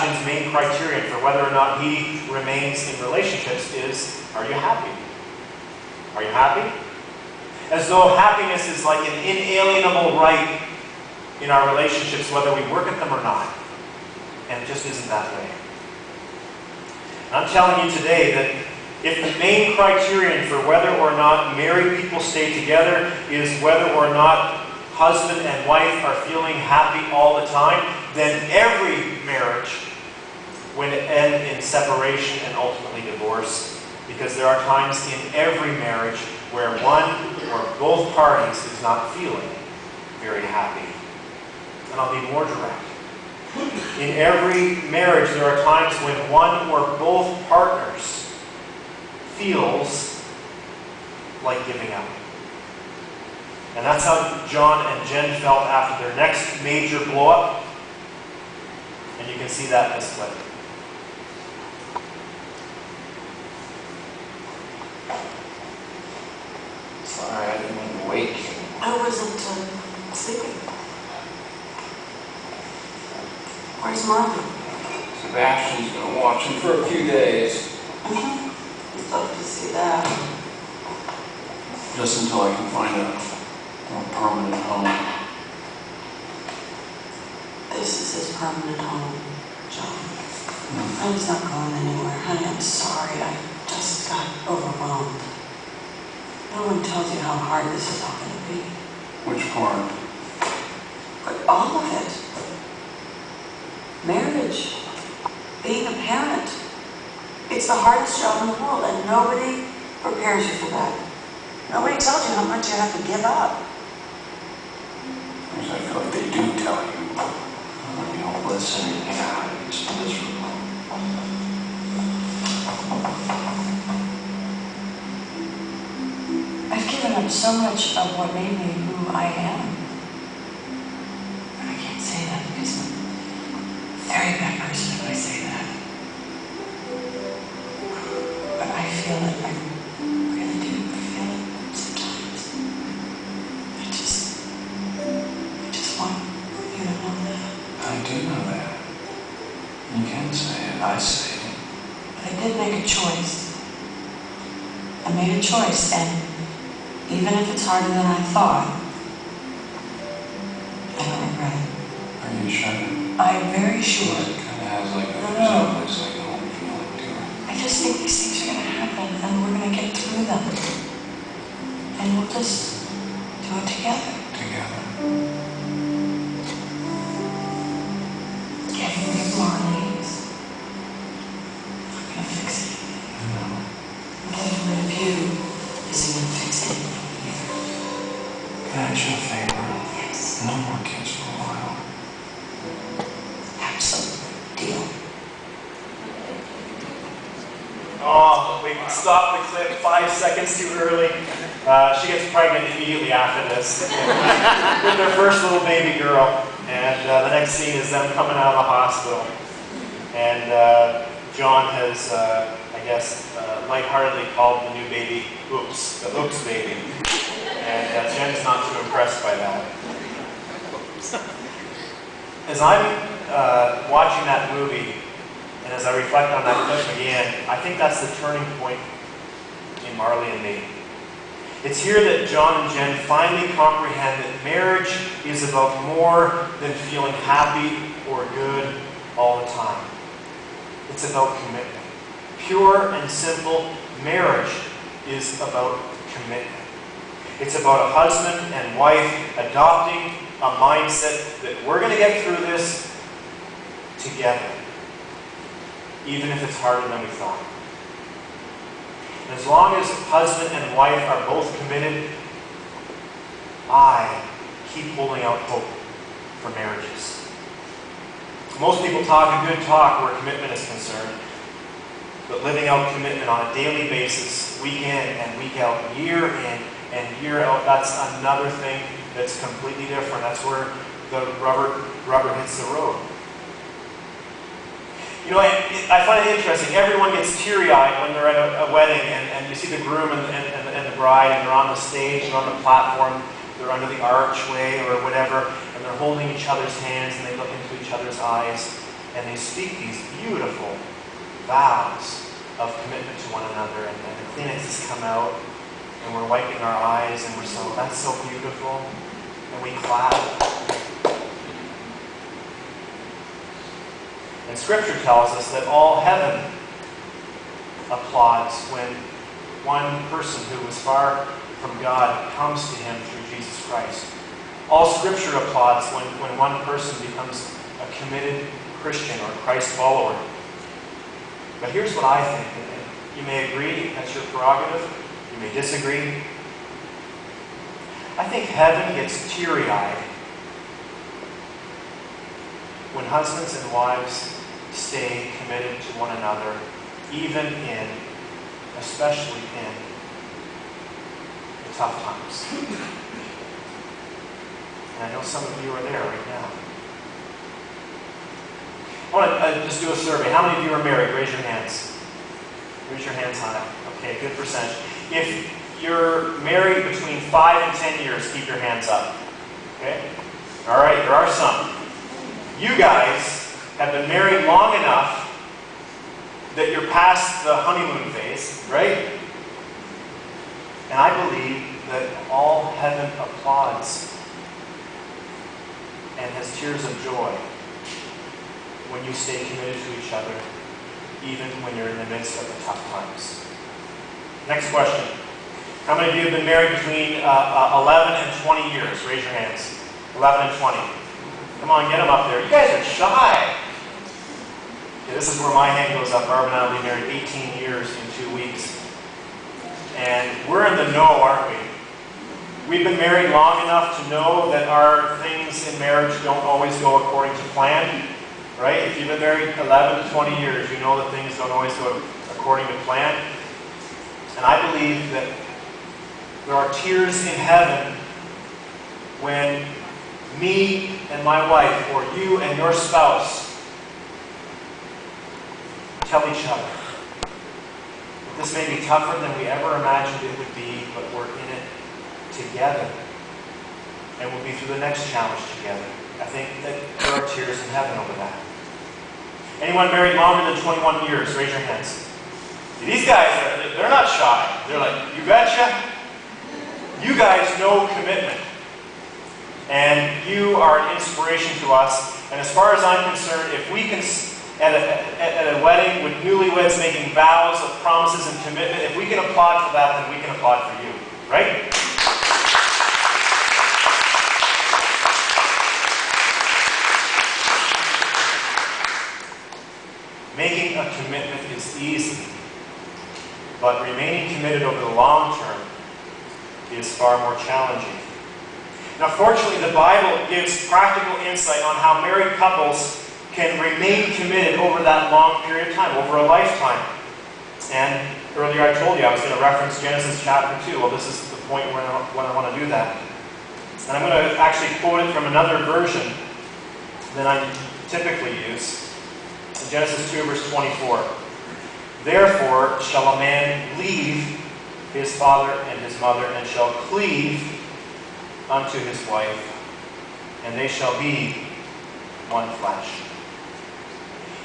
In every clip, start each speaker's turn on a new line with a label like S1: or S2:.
S1: Sebastian's main criterion for whether or not he remains in relationships is, are you happy? Are you happy? As though happiness is like an inalienable right in our relationships, whether we work at them or not. And it just isn't that way. And I'm telling you today that if the main criterion for whether or not married people stay together is whether or not husband and wife are feeling happy all the time, then every marriage would end in separation and ultimately divorce. Because there are times in every marriage where one or both parties is not feeling very happy. And I'll be more direct. In every marriage, there are times when one or both partners feels like giving up. And that's how John and Jen felt after their next major blow-up. And you can see that in this clip.
S2: Sorry, I didn't mean to wake you.
S3: I wasn't sleeping. Where's Marley?
S2: Sebastian's going to watch him for a few days.
S3: I'd love to see that.
S2: Just until I can find a more permanent home.
S3: This is his permanent home, John. He's not going anywhere. Honey, I'm sorry. I just got overwhelmed. No one tells you how hard this is all going to be.
S2: Which part?
S3: But all of it. Marriage. Being a parent. It's the hardest job in the world, and nobody prepares you for that. Nobody tells you how much you have to give up.
S2: Because I feel like they do tell you. When you don't listen, it's miserable.
S3: I've given up so much of what made me who I am. But I can't say that because I'm a very bad person if I say that. But I feel it. I really do feel it sometimes. I just want you to know that.
S2: I do know that. You can say it. I say it.
S3: But I did make a choice. I made a choice, and even if it's harder than I thought, I don't regret it.
S2: Are you sure?
S3: I'm very sure.
S2: It kind of has like a resemblance, like a home feeling to it.
S3: I just think these things are going to happen, and we're going to get through them. And we'll just do it together.
S2: Together.
S3: Getting rid of Marley's not going to fix it.
S2: No.
S3: Getting rid of you isn't going to fix it.
S2: Can I ask you a favor?
S3: Yes.
S2: No more kids for a while.
S3: Absolute deal.
S1: Oh, we stopped the clip 5 seconds too early. She gets pregnant immediately after this with their first little baby girl. And the next scene is them coming out of the hospital. And John has, I guess, lightheartedly called the new baby Oops, the Oops baby. And Jen's not too impressed by that. As I'm watching that movie, and as I reflect on that clip again, I think that's the turning point in Marley and me. It's here that John and Jen finally comprehend that marriage is about more than feeling happy or good all the time. It's about commitment. Pure and simple, marriage is about commitment. It's about a husband and wife adopting a mindset that we're going to get through this together, even if it's harder than we thought. And as long as husband and wife are both committed, I keep holding out hope for marriages. Most people talk a good talk where commitment is concerned, but living out commitment on a daily basis, week in and week out, year in and year out, that's another thing that's completely different. That's where the rubber hits the road. You know, I find it interesting. Everyone gets teary-eyed when they're at a wedding, and you see the groom and the bride, and they're on the stage and on the platform. They're under the archway or whatever, and they're holding each other's hands, and they look into each other's eyes. and they speak these beautiful vows of commitment to one another, and the Kleenexes come out, and we're wiping our eyes, and that's so beautiful, and we clap. And Scripture tells us that all heaven applauds when one person who was far from God comes to Him through Jesus Christ. All Scripture applauds when one person becomes a committed Christian or Christ follower. But here's what I think. And you may agree, that's your prerogative. You may disagree. I think heaven gets teary-eyed when husbands and wives stay committed to one another, especially in the tough times. And I know some of you are there right now. I want to just do a survey. How many of you are married? Raise your hands. Raise your hands high. Okay, good percentage. If you're married between 5 and 10 years, keep your hands up. Okay? All right, there are some. You guys have been married long enough that you're past the honeymoon phase, right? And I believe that all heaven applauds and has tears of joy when you stay committed to each other, even when you're in the midst of the tough times. Next question. How many of you have been married between 11 and 20 years? Raise your hands. 11 and 20. Come on, get them up there. You guys are shy. Okay, this is where my hand goes up. Barb and I will be married 18 years in 2 weeks. And we're in the know, aren't we? We've been married long enough to know that our things in marriage don't always go according to plan. Right? If you've been married 11 to 20 years, you know that things don't always go according to plan. And I believe that there are tears in heaven when me and my wife, or you and your spouse, tell each other that this may be tougher than we ever imagined it would be, but we're in it together. And we'll be through the next challenge together. I think that there are tears in heaven over that. Anyone married longer than 21 years? Raise your hands. These guys, they're not shy. They're like, you betcha. You guys know commitment. And you are an inspiration to us. And as far as I'm concerned, if we can, at a wedding with newlyweds making vows of promises and commitment, if we can applaud for that, then we can applaud for you. Right? Making a commitment is easy, but remaining committed over the long term is far more challenging. Now, fortunately, the Bible gives practical insight on how married couples can remain committed over that long period of time, over a lifetime. And earlier I told you I was going to reference Genesis chapter 2. Well, this is the point when I want to do that. And I'm going to actually quote it from another version than I typically use. Genesis 2, verse 24. Therefore shall a man leave his father and his mother, and shall cleave unto his wife, and they shall be one flesh.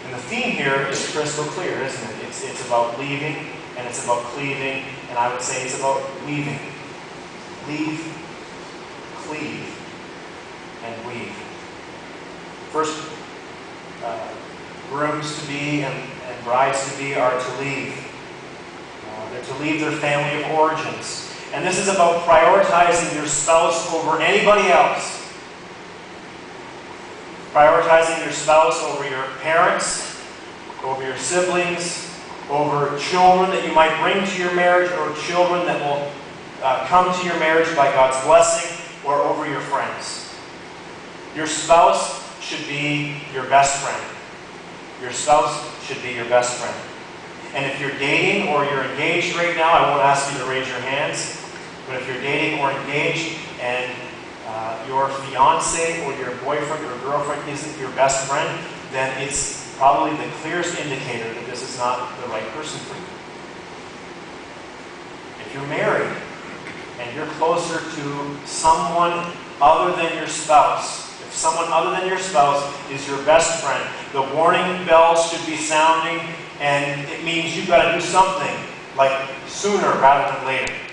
S1: And the theme here is crystal clear, isn't it? It's about leaving, and it's about cleaving, and I would say it's about weaving. Leave, cleave, and weave. First, grooms-to-be and brides-to-be are to leave. They're to leave their family of origins. And this is about prioritizing your spouse over anybody else. Prioritizing your spouse over your parents, over your siblings, over children that you might bring to your marriage, or children that will come to your marriage by God's blessing, or over your friends. Your spouse should be your best friend. Your spouse should be your best friend. And if you're dating or you're engaged right now, I won't ask you to raise your hands, but if you're dating or engaged and your fiance or your boyfriend or girlfriend isn't your best friend, then it's probably the clearest indicator that this is not the right person for you. If you're married and you're closer to someone other than your spouse, if someone other than your spouse is your best friend. The warning bells should be sounding, and it means you've got to do something, like sooner rather than later.